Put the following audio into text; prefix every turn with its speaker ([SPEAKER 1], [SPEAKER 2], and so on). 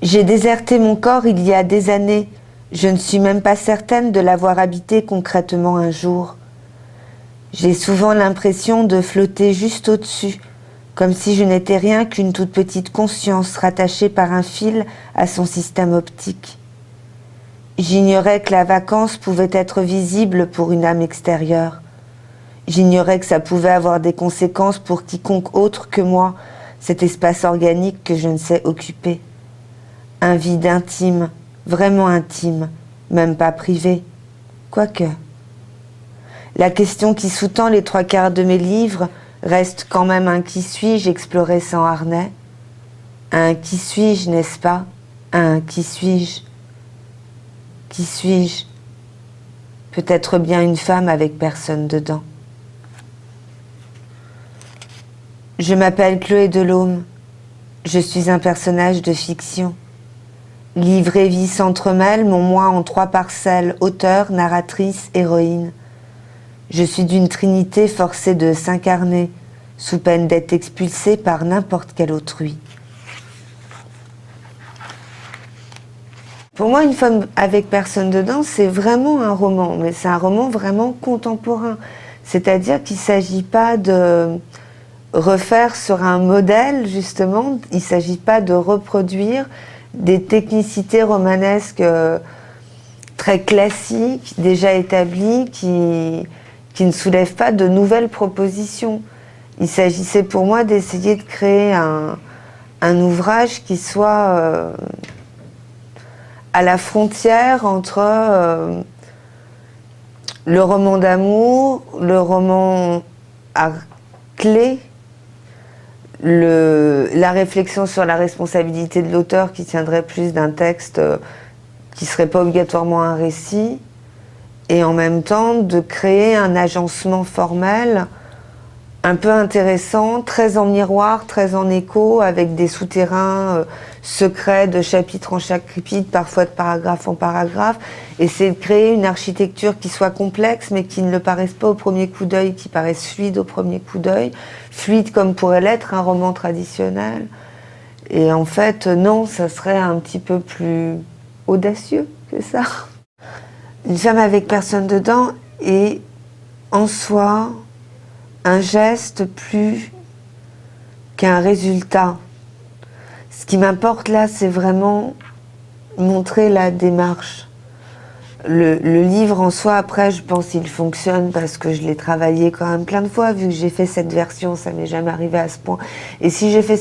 [SPEAKER 1] J'ai déserté mon corps il y a des années. Je ne suis même pas certaine de l'avoir habité concrètement un jour. J'ai souvent l'impression de flotter juste au-dessus, comme si je n'étais rien qu'une toute petite conscience rattachée par un fil à son système optique. J'ignorais que la vacance pouvait être visible pour une âme extérieure. J'ignorais que ça pouvait avoir des conséquences pour quiconque autre que moi, cet espace organique que je ne sais occuper. Un vide intime, vraiment intime, même pas privé, quoique. La question qui sous-tend les 3/4 de mes livres reste quand même un qui suis-je exploré sans harnais. Un qui suis-je, n'est-ce pas? Un qui suis-je? Qui suis-je? Peut-être bien une femme avec personne dedans. Je m'appelle Chloé Delhomme. Je suis un personnage de fiction. Livre et vie s'entremêlent, mon moi en 3 parcelles, auteur, narratrice, héroïne. Je suis d'une trinité forcée de s'incarner, sous peine d'être expulsée par n'importe quel autrui. Pour moi, Une femme avec personne dedans, c'est vraiment un roman, mais c'est un roman vraiment contemporain. C'est-à-dire qu'il ne s'agit pas de refaire sur un modèle, justement, il ne s'agit pas de reproduire des technicités romanesques très classiques, déjà établies, qui ne soulèvent pas de nouvelles propositions. Il s'agissait pour moi d'essayer de créer un ouvrage qui soit à la frontière entre le roman d'amour, le roman à clé, la réflexion sur la responsabilité de l'auteur qui tiendrait plus d'un texte qui ne serait pas obligatoirement un récit, et en même temps de créer un agencement formel un peu intéressant, très en miroir, très en écho, avec des souterrains secrets de chapitre en chapitre, parfois de paragraphe en paragraphe, et c'est de créer une architecture qui soit complexe, mais qui ne le paraisse pas au premier coup d'œil, qui paraisse fluide au premier coup d'œil, fluide comme pourrait l'être un roman traditionnel. Et en fait, non, ça serait un petit peu plus audacieux que ça. Une femme avec personne dedans est en soi un geste plus qu'un résultat. Ce qui m'importe là, c'est vraiment montrer la démarche. Le livre en soi, après, je pense qu'il fonctionne parce que je l'ai travaillé quand même plein de fois, vu que j'ai fait cette version, ça m'est jamais arrivé à ce point. Et si j'ai fait